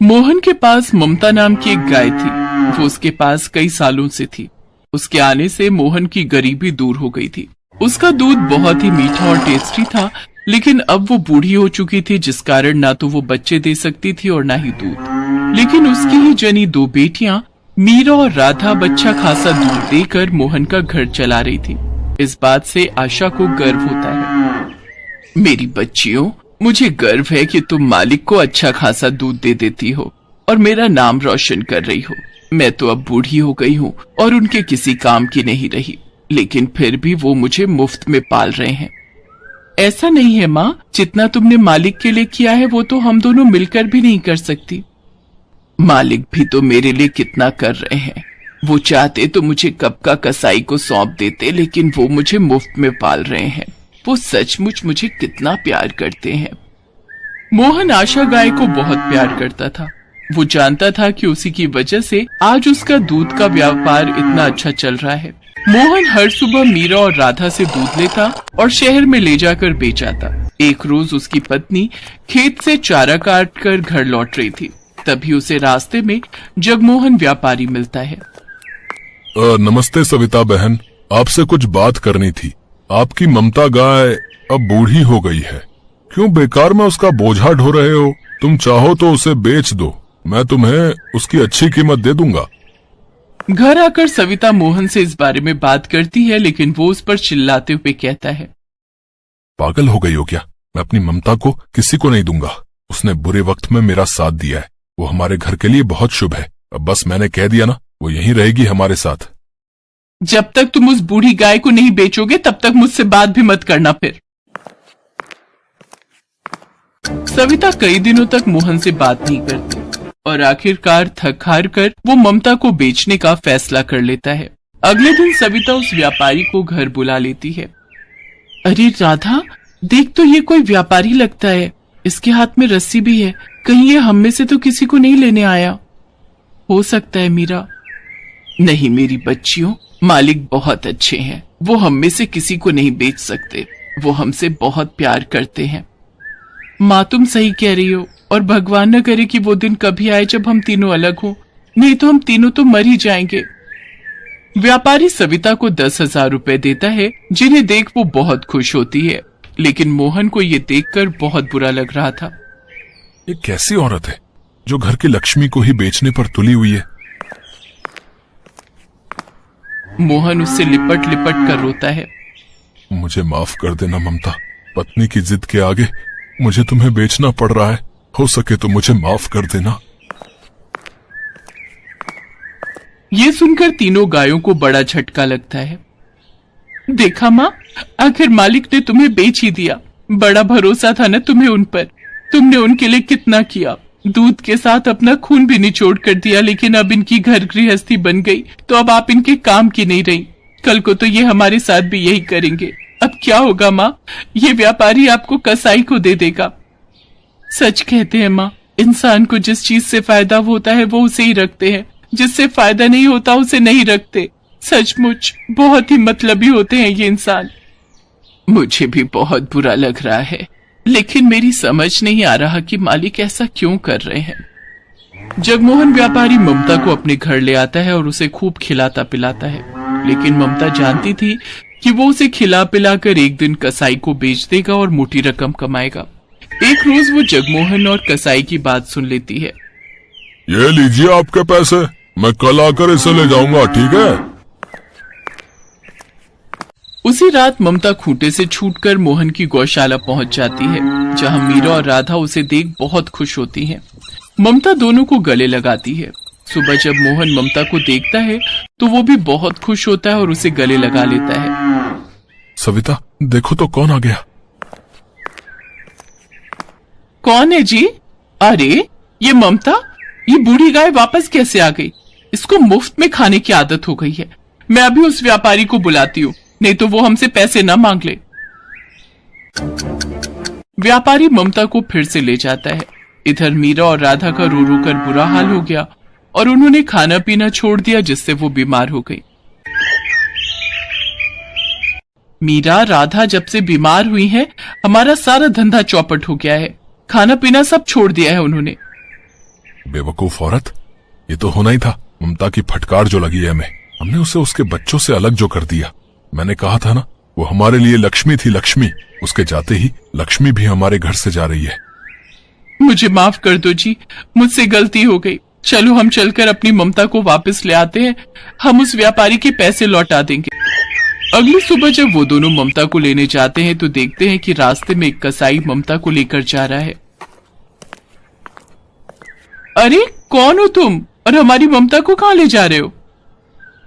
मोहन के पास ममता नाम की एक गाय थी। वो उसके पास कई सालों से थी। उसके आने से मोहन की गरीबी दूर हो गई थी। उसका दूध बहुत ही मीठा और टेस्टी था, लेकिन अब वो बूढ़ी हो चुकी थी, जिस कारण ना तो वो बच्चे दे सकती थी और ना ही दूध। लेकिन उसकी ही जनी दो बेटियां मीरा और राधा बच्चा खासा दूध देकर मोहन का घर चला रही थी। इस बात से आशा को गर्व होता है। मेरी बच्चियों, मुझे गर्व है कि तुम मालिक को अच्छा खासा दूध दे देती हो और मेरा नाम रोशन कर रही हो। मैं तो अब बूढ़ी हो गई हूँ और उनके किसी काम की नहीं रही, लेकिन फिर भी वो मुझे मुफ्त में पाल रहे हैं। ऐसा नहीं है माँ, जितना तुमने मालिक के लिए किया है वो तो हम दोनों मिलकर भी नहीं कर सकती। मालिक भी तो मेरे लिए कितना कर रहे हैं। वो चाहते तो मुझे कब का कसाई को सौंप देते, लेकिन वो मुझे मुफ्त में पाल रहे हैं। वो सचमुच मुझे कितना प्यार करते हैं। मोहन आशा गाय को बहुत प्यार करता था। वो जानता था कि उसी की वजह से आज उसका दूध का व्यापार इतना अच्छा चल रहा है। मोहन हर सुबह मीरा और राधा से दूध लेता और शहर में ले जाकर बेचाता। एक रोज उसकी पत्नी खेत से चारा काट कर घर लौट रही थी। तभी उसे रास्ते में जगमोहन व्यापारी मिलता है। नमस्ते सविता बहन, आपसे कुछ बात करनी थी। आपकी ममता गाय अब बूढ़ी हो गई है, क्यों बेकार में उसका बोझा ढो रहे हो? तुम चाहो तो उसे बेच दो, मैं तुम्हें उसकी अच्छी कीमत दे दूंगा। घर आकर सविता मोहन से इस बारे में बात करती है, लेकिन वो उस पर चिल्लाते हुए कहता है, पागल हो गई हो क्या? मैं अपनी ममता को किसी को नहीं दूंगा। उसने बुरे वक्त में मेरा साथ दिया है। वो हमारे घर के लिए बहुत शुभ है। अब बस मैंने कह दिया ना, वो यहीं रहेगी हमारे साथ। जब तक तुम उस बूढ़ी गाय को नहीं बेचोगे तब तक मुझसे बात भी मत करना। फिर सविता कई दिनों तक मोहन से बात नहीं करती और आखिरकार थक हार कर वो ममता को बेचने का फैसला कर लेता है। अगले दिन सविता उस व्यापारी को घर बुला लेती है। अरे राधा, देख तो ये कोई व्यापारी लगता है। इसके हाथ में रस्सी भी है। कहीं ये हम में से तो किसी को नहीं लेने आया हो सकता है मीरा। नहीं मेरी बच्चियों, मालिक बहुत अच्छे हैं। वो हम में से किसी को नहीं बेच सकते। वो हमसे बहुत प्यार करते हैं। माँ तुम सही कह रही हो, और भगवान न करे कि वो दिन कभी आए जब हम तीनों अलग हो, नहीं तो हम तीनों तो मर ही जाएंगे। व्यापारी सविता को 10,000 रुपए देता है, जिन्हें देख वो बहुत खुश होती है। लेकिन मोहन को ये देखकर बहुत बुरा लग रहा था। ये कैसी औरत है जो घर की लक्ष्मी को ही बेचने पर तुली हुई है? मोहन उससे लिपट लिपट कर रोता है। मुझे माफ कर देना ममता, पत्नी की जिद के आगे मुझे तुम्हें बेचना पड़ रहा है। हो सके तो मुझे माफ कर देना। ये सुनकर तीनों गायों को बड़ा झटका लगता है। देखा माँ, आखिर मालिक ने तुम्हें बेच ही दिया। बड़ा भरोसा था ना तुम्हें उन पर। तुमने उनके लिए कितना किया, दूध के साथ अपना खून भी निचोड़ कर दिया। लेकिन अब इनकी घर गृहस्थी बन गई तो अब आप इनके काम की नहीं रही। कल को तो ये हमारे साथ भी यही करेंगे। अब क्या होगा माँ? ये व्यापारी आपको कसाई को दे देगा। सच कहते हैं माँ, इंसान को जिस चीज से फायदा होता है वो उसे ही रखते हैं, जिससे फायदा नहीं होता उसे नहीं रखते। सचमुच बहुत ही मतलबी होते हैं ये इंसान। मुझे भी बहुत बुरा लग रहा है, लेकिन मेरी समझ नहीं आ रहा कि मालिक ऐसा क्यों कर रहे हैं। जगमोहन व्यापारी ममता को अपने घर ले आता है और उसे खूब खिलाता पिलाता है। लेकिन ममता जानती थी कि वो उसे खिला पिलाकर एक दिन कसाई को बेच देगा और मोटी रकम कमाएगा। एक रोज वो जगमोहन और कसाई की बात सुन लेती है। ये लीजिए आपके पैसे, मैं कल आकर इसे ले जाऊंगा, ठीक है? उसी रात ममता खूंटे से छूटकर मोहन की गौशाला पहुंच जाती है, जहां मीरा और राधा उसे देख बहुत खुश होती हैं। ममता दोनों को गले लगाती है। सुबह जब मोहन ममता को देखता है तो वो भी बहुत खुश होता है और उसे गले लगा लेता है। सविता, देखो तो कौन आ गया। कौन है जी? अरे ये ममता, ये बूढ़ी गाय वापस कैसे आ गई? इसको मुफ्त में खाने की आदत हो गई है। मैं अभी उस व्यापारी को बुलाती हूँ, नहीं तो वो हमसे पैसे न मांग ले। व्यापारी ममता को फिर से ले जाता है। इधर मीरा और राधा का रो रो कर बुरा हाल हो गया और उन्होंने खाना पीना छोड़ दिया, जिससे वो बीमार हो गई। मीरा, राधा जब से बीमार हुई है हमारा सारा धंधा चौपट हो गया है। खाना पीना सब छोड़ दिया है उन्होंने। बेवकूफ औरत, ये तो होना ही था। ममता की फटकार जो लगी है हमें, हमने उसे उसके बच्चों से अलग जो कर दिया। मैंने कहा था ना, वो हमारे लिए लक्ष्मी थी, लक्ष्मी। उसके जाते ही लक्ष्मी भी हमारे घर से जा रही है। मुझे माफ कर दो जी, मुझसे गलती हो गई। चलो हम चलकर अपनी ममता को वापस ले आते हैं, हम उस व्यापारी के पैसे लौटा देंगे। अगली सुबह जब वो दोनों ममता को लेने जाते हैं तो देखते हैं कि रास्ते में एक कसाई ममता को लेकर जा रहा है। अरे कौन हो तुम, और हमारी ममता को कहाँ ले जा रहे हो?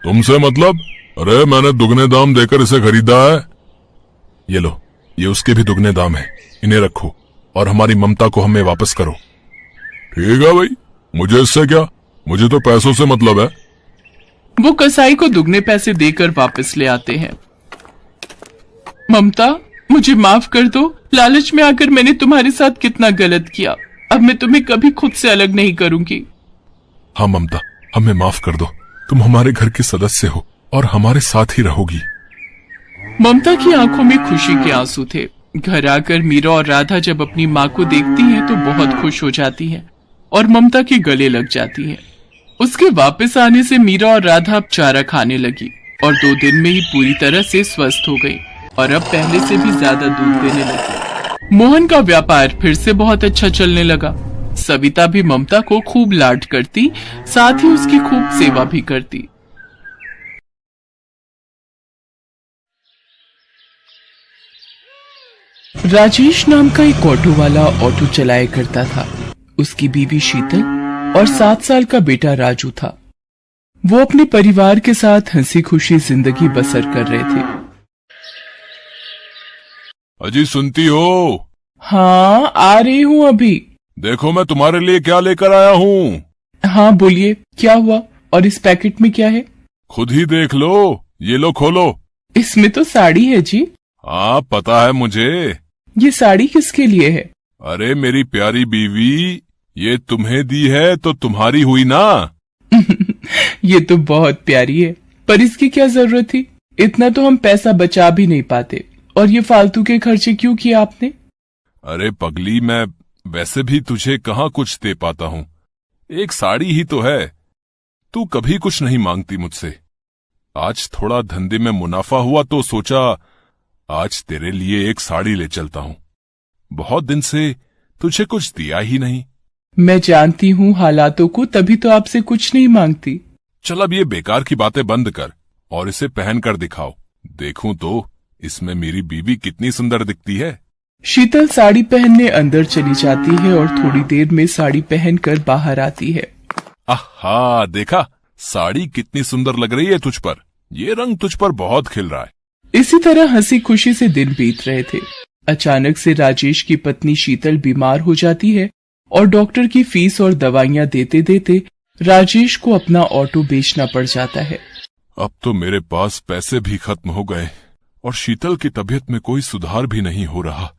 तुमसे मतलब? अरे मैंने दुगने दाम देकर इसे खरीदा है। ये लो, ये उसके भी दुगने दाम है, इन्हें रखो और हमारी ममता को हमें वापस करो। ठीक है भाई, मुझे इससे क्या, मुझे तो पैसों से मतलब है। वो कसाई को दुगने पैसे देकर वापस ले आते हैं। ममता, मुझे माफ कर दो, लालच में आकर मैंने तुम्हारे साथ कितना गलत किया। अब मैं तुम्हें कभी खुद से अलग नहीं करूंगी। हाँ ममता, हमें माफ कर दो। तुम हमारे घर के सदस्य हो और हमारे साथ ही रहोगी। ममता की आंखों में खुशी के आंसू थे। घर आकर मीरा और राधा जब अपनी माँ को देखती हैं तो बहुत खुश हो जाती हैं और ममता के गले लग जाती हैं। उसके वापस आने से मीरा और राधा अब चारा खाने लगी और 2 दिन में ही पूरी तरह से स्वस्थ हो गई और अब पहले से भी ज्यादा दूध देने लगी। मोहन का व्यापार फिर से बहुत अच्छा चलने लगा। सविता भी ममता को खूब लाड करती, साथ ही उसकी खूब सेवा भी करती। राजेश नाम का एक ऑटो वाला ऑटो चलाया करता था। उसकी बीवी शीतल और 7 साल का बेटा राजू था। वो अपने परिवार के साथ हंसी खुशी जिंदगी बसर कर रहे थे। अजी सुनती हो? हाँ, आ रही हूँ अभी। देखो मैं तुम्हारे लिए क्या लेकर आया हूँ। हाँ बोलिए, क्या हुआ? और इस पैकेट में क्या है? खुद ही देख लो, ये लो खोलो। इसमें तो साड़ी है जी। हाँ पता है मुझे। ये साड़ी किसके लिए है? अरे मेरी प्यारी बीवी, ये तुम्हें दी है तो तुम्हारी हुई ना। ये तो बहुत प्यारी है, पर इसकी क्या जरूरत थी? इतना तो हम पैसा बचा भी नहीं पाते, और ये फालतू के खर्चे क्यों किए आपने? अरे पगली, मैं वैसे भी तुझे कहाँ कुछ दे पाता हूँ, एक साड़ी ही तो है। तू कभी कुछ नहीं मांगती मुझसे। आज थोड़ा धंधे में मुनाफा हुआ तो सोचा आज तेरे लिए एक साड़ी ले चलता हूँ। बहुत दिन से तुझे कुछ दिया ही नहीं। मैं जानती हूँ हालातों को, तभी तो आपसे कुछ नहीं मांगती। चल अब ये बेकार की बातें बंद कर और इसे पहन कर दिखाओ, देखूं तो इसमें मेरी बीवी कितनी सुंदर दिखती है। शीतल साड़ी पहनने अंदर चली जाती है और थोड़ी देर में साड़ी पहनकर बाहर आती है। आहा, देखा साड़ी कितनी सुंदर लग रही है तुझ पर। ये रंग तुझ पर बहुत खिल रहा है। इसी तरह हंसी खुशी से दिन बीत रहे थे। अचानक से राजेश की पत्नी शीतल बीमार हो जाती है और डॉक्टर की फीस और दवाइयां देते देते राजेश को अपना ऑटो बेचना पड़ जाता है। अब तो मेरे पास पैसे भी खत्म हो गए और शीतल की तबीयत में कोई सुधार भी नहीं हो रहा।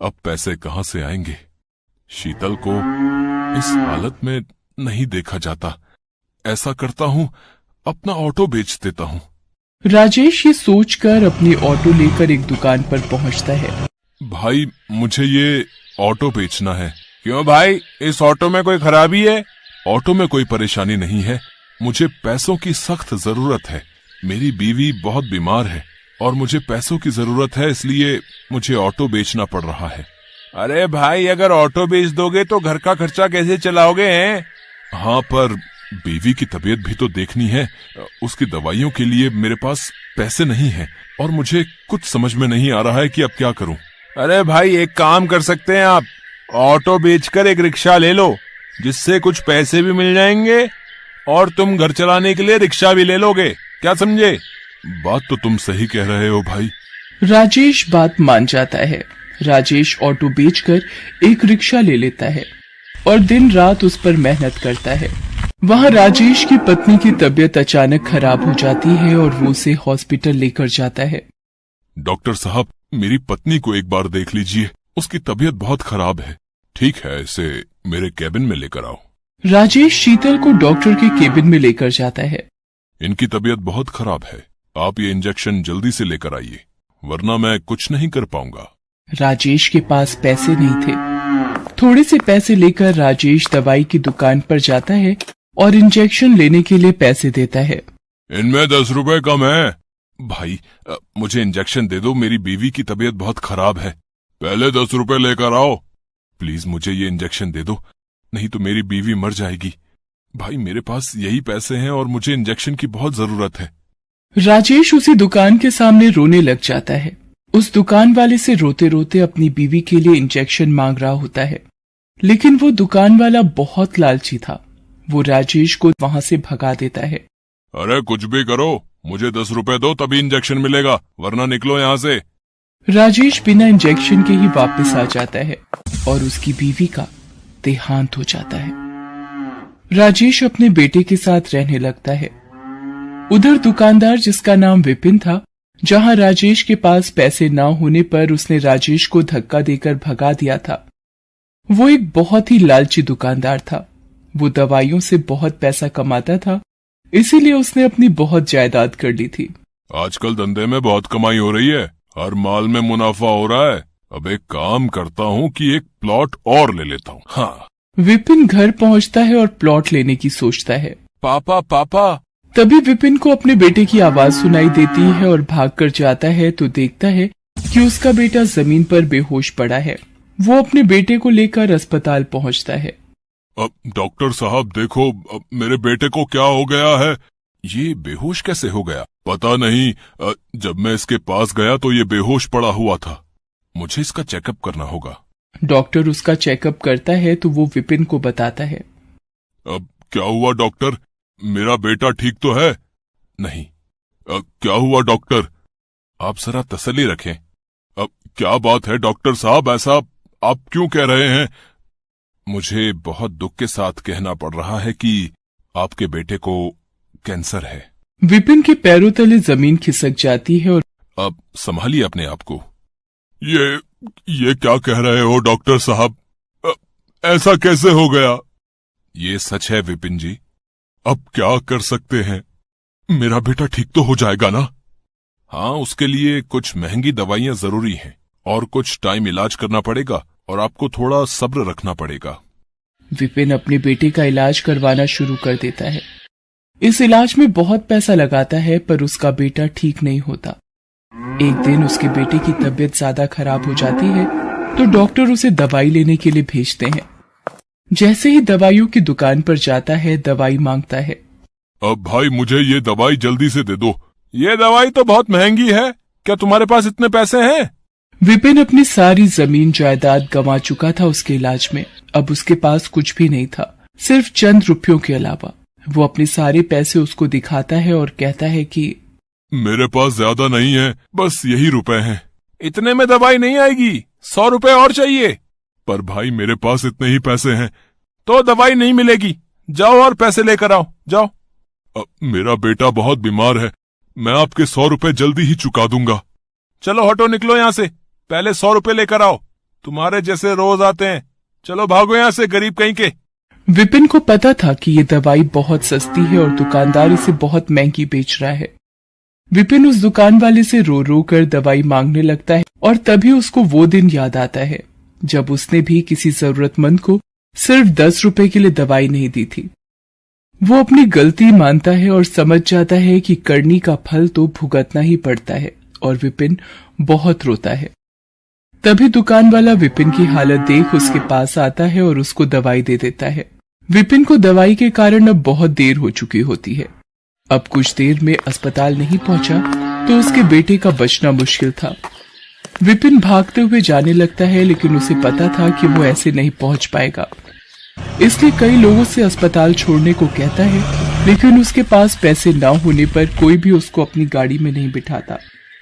अब पैसे कहाँ से आएंगे? शीतल को इस हालत में नहीं देखा जाता। ऐसा करता हूँ, अपना ऑटो बेच देता हूँ। राजेश ये सोचकर अपनी ऑटो लेकर एक दुकान पर पहुंचता है। भाई मुझे ये ऑटो बेचना है। क्यों भाई, इस ऑटो में कोई खराबी है? ऑटो में कोई परेशानी नहीं है, मुझे पैसों की सख्त जरूरत है। मेरी बीवी बहुत बीमार है और मुझे पैसों की जरूरत है, इसलिए मुझे ऑटो बेचना पड़ रहा है। अरे भाई, अगर ऑटो बेच दोगे तो घर का खर्चा कैसे चलाओगे हैं? हाँ, पर बीवी की तबीयत भी तो देखनी है। उसकी दवाइयों के लिए मेरे पास पैसे नहीं हैं और मुझे कुछ समझ में नहीं आ रहा है कि अब क्या करूं। अरे भाई, एक काम कर सकते हैं आप, ऑटो बेचकर एक रिक्शा ले लो, जिससे कुछ पैसे भी मिल जाएंगे और तुम घर चलाने के लिए रिक्शा भी ले लोगे। क्या समझे? बात तो तुम सही कह रहे हो भाई। राजेश बात मान जाता है। राजेश ऑटो बेचकर एक रिक्शा ले लेता है और दिन रात उस पर मेहनत करता है। वहाँ राजेश की पत्नी की तबीयत अचानक खराब हो जाती है और वो उसे हॉस्पिटल लेकर जाता है। डॉक्टर साहब, मेरी पत्नी को एक बार देख लीजिए, उसकी तबीयत बहुत खराब है। ठीक है, इसे मेरे केबिन में लेकर आओ। राजेश शीतल को डॉक्टर के केबिन में लेकर जाता है। इनकी तबीयत बहुत खराब है, आप ये इंजेक्शन जल्दी से लेकर आइए, वरना मैं कुछ नहीं कर पाऊंगा। राजेश के पास पैसे नहीं थे। थोड़े से पैसे लेकर राजेश दवाई की दुकान पर जाता है और इंजेक्शन लेने के लिए पैसे देता है। इनमें 10 रुपए कम है। भाई मुझे इंजेक्शन दे दो, मेरी बीवी की तबीयत बहुत खराब है। पहले 10 रुपए लेकर आओ। प्लीज मुझे ये इंजेक्शन दे दो, नहीं तो मेरी बीवी मर जाएगी। भाई मेरे पास यही पैसे हैं और मुझे इंजेक्शन की बहुत जरूरत है। राजेश उसी दुकान के सामने रोने लग जाता है। उस दुकान वाले से रोते रोते अपनी बीवी के लिए इंजेक्शन मांग रहा होता है, लेकिन वो दुकान वाला बहुत लालची था। वो राजेश को वहां से भगा देता है। अरे कुछ भी करो, मुझे 10 रुपए दो तभी इंजेक्शन मिलेगा, वरना निकलो यहाँ से। राजेश बिना इंजेक्शन के ही वापस आ जाता है और उसकी बीवी का देहांत हो जाता है। राजेश अपने बेटे के साथ रहने लगता है। उधर दुकानदार, जिसका नाम विपिन था, जहां राजेश के पास पैसे ना होने पर उसने राजेश को धक्का देकर भगा दिया था, वो एक बहुत ही लालची दुकानदार था। वो दवाइयों से बहुत पैसा कमाता था, इसीलिए उसने अपनी बहुत जायदाद कर ली थी। आजकल धंधे में बहुत कमाई हो रही है, हर माल में मुनाफा हो रहा है। अब एक काम करता हूँ कि एक प्लॉट और ले लेता हूँ। हाँ। विपिन घर पहुंचता है और प्लॉट लेने की सोचता है। पापा पापा। तभी विपिन को अपने बेटे की आवाज सुनाई देती है और भागकर जाता है तो देखता है कि उसका बेटा जमीन पर बेहोश पड़ा है। वो अपने बेटे को लेकर अस्पताल पहुंचता है। अब डॉक्टर साहब देखो, अब मेरे बेटे को क्या हो गया है? ये बेहोश कैसे हो गया? पता नहीं, जब मैं इसके पास गया तो ये बेहोश पड़ा हुआ था। मुझे इसका चेकअप करना होगा। डॉक्टर उसका चेकअप करता है तो वो विपिन को बताता है। अब क्या हुआ डॉक्टर? मेरा बेटा ठीक तो है? नहीं। क्या हुआ डॉक्टर? आप जरा तसल्ली रखें। अब क्या बात है डॉक्टर साहब, ऐसा आप क्यों कह रहे हैं? मुझे बहुत दुख के साथ कहना पड़ रहा है कि आपके बेटे को कैंसर है। विपिन के पैरों तले जमीन खिसक जाती है और अब संभालिए अपने आप को। ये क्या कह रहे हो डॉक्टर साहब? ऐसा कैसे हो गया? ये सच है विपिन जी। अब क्या कर सकते हैं? मेरा बेटा ठीक तो हो जाएगा ना? हाँ, उसके लिए कुछ महंगी दवाइयां जरूरी हैं और कुछ टाइम इलाज करना पड़ेगा और आपको थोड़ा सब्र रखना पड़ेगा। विपिन अपने बेटे का इलाज करवाना शुरू कर देता है। इस इलाज में बहुत पैसा लगाता है पर उसका बेटा ठीक नहीं होता। एक दिन उसके बेटे की तबीयत ज्यादा खराब हो जाती है तो डॉक्टर उसे दवाई लेने के लिए भेजते हैं। जैसे ही दवाइयों की दुकान पर जाता है, दवाई मांगता है। अब भाई मुझे ये दवाई जल्दी से दे दो। ये दवाई तो बहुत महंगी है, क्या तुम्हारे पास इतने पैसे हैं? विपिन अपनी सारी जमीन जायदाद गंवा चुका था उसके इलाज में। अब उसके पास कुछ भी नहीं था, सिर्फ चंद रुपयों के अलावा। वो अपने सारे पैसे उसको दिखाता है और कहता है कि मेरे पास ज्यादा नहीं है, बस यही रुपए हैं। इतने में दवाई नहीं आएगी, 100 रुपए और चाहिए। पर भाई मेरे पास इतने ही पैसे हैं। तो दवाई नहीं मिलेगी, जाओ और पैसे लेकर आओ, जाओ। मेरा बेटा बहुत बीमार है, मैं आपके 100 रुपए जल्दी ही चुका दूंगा। चलो हटो, निकलो यहाँ से, पहले 100 रुपए लेकर आओ। तुम्हारे जैसे रोज आते हैं, चलो भागो यहाँ से, गरीब कहीं के। विपिन को पता था कि ये दवाई बहुत सस्ती है और दुकानदार इसे बहुत महंगी बेच रहा है। विपिन उस दुकान वाले से रो रो कर दवाई मांगने लगता है और तभी उसको वो दिन याद आता है जब उसने भी किसी जरूरतमंद को सिर्फ 10 रुपए के लिए दवाई नहीं दी थी। वो अपनी गलती मानता है और समझ जाता है कि करनी का फल तो भुगतना ही पड़ता है और विपिन बहुत रोता है। तभी दुकान वाला विपिन की हालत देख उसके पास आता है और उसको दवाई दे देता है। विपिन को दवाई के कारण अब बहुत देर हो चुकी होती है। अब कुछ देर में अस्पताल नहीं पहुंचा तो उसके बेटे का बचना मुश्किल था। विपिन भागते हुए जाने लगता है, लेकिन उसे पता था कि वो ऐसे नहीं पहुंच पाएगा, इसलिए कई लोगों से अस्पताल छोड़ने को कहता है, लेकिन उसके पास पैसे न होने पर कोई भी उसको अपनी गाड़ी में नहीं बिठाता।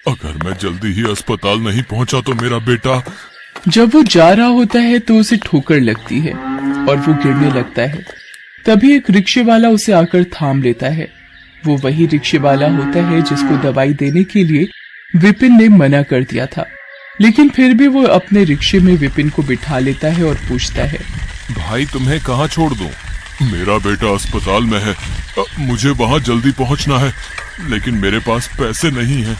अगर मैं जल्दी ही अस्पताल नहीं पहुंचा तो मेरा बेटा। जब वो जा रहा होता है तो उसे ठोकर लगती है और वो गिरने लगता है। तभी एक रिक्शे वाला उसे आकर थाम लेता है। वो वही रिक्शे वाला होता है जिसको दवाई देने के लिए विपिन ने मना कर दिया था, लेकिन फिर भी वो अपने रिक्शे में विपिन को बिठा लेता है और पूछता है, भाई तुम्हें कहाँ छोड़ दूं? मेरा बेटा अस्पताल में है, मुझे वहाँ जल्दी पहुँचना है, लेकिन मेरे पास पैसे नहीं हैं।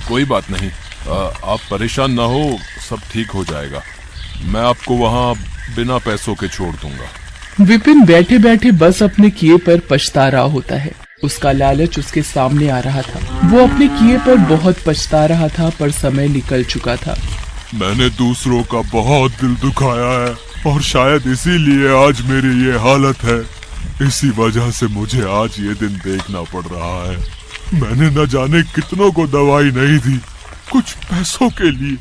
कोई बात नहीं, आप परेशान ना हो, सब ठीक हो जाएगा। मैं आपको वहाँ बिना पैसों के छोड़ दूंगा। विपिन बैठे बैठे बस अपने किए पर पछता रहा होता है। उसका लालच उसके सामने आ रहा था। वो अपने किए पर बहुत पछता रहा था, पर समय निकल चुका था। मैंने दूसरों का बहुत दिल दुखाया है और शायद इसीलिए आज मेरी ये हालत है। इसी वजह से मुझे आज ये दिन देखना पड़ रहा है। मैंने न जाने कितनों को दवाई नहीं दी, कुछ पैसों के लिए,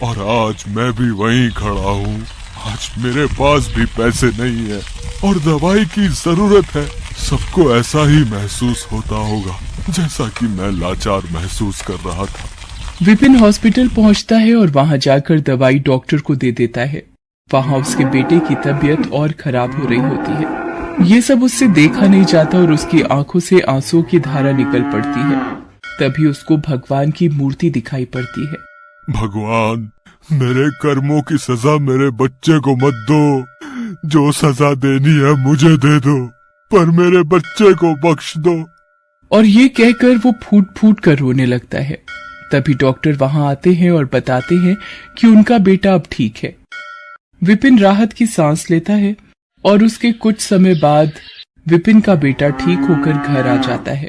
और आज मैं भी वहीं खड़ा हूँ। आज मेरे पास भी पैसे नहीं है और दवाई की जरूरत है। सबको ऐसा ही महसूस होता होगा जैसा कि मैं लाचार महसूस कर रहा था। विपिन हॉस्पिटल पहुंचता है और वहां जाकर दवाई डॉक्टर को दे देता है। वहां उसके बेटे की तबीयत और खराब हो रही होती है। ये सब उससे देखा नहीं जाता और उसकी आंखों से आंसुओं की धारा निकल पड़ती है। तभी उसको भगवान की मूर्ति दिखाई पड़ती है। भगवान, मेरे कर्मों की सजा मेरे बच्चे को मत दो। जो सजा देनी है मुझे दे दो, पर मेरे बच्चे को बख्श दो। और ये कहकर वो फूट फूट कर रोने लगता है। तभी डॉक्टर वहां आते हैं और बताते हैं कि उनका बेटा अब ठीक है। विपिन राहत की सांस लेता है और उसके कुछ समय बाद विपिन का बेटा ठीक होकर घर आ जाता है।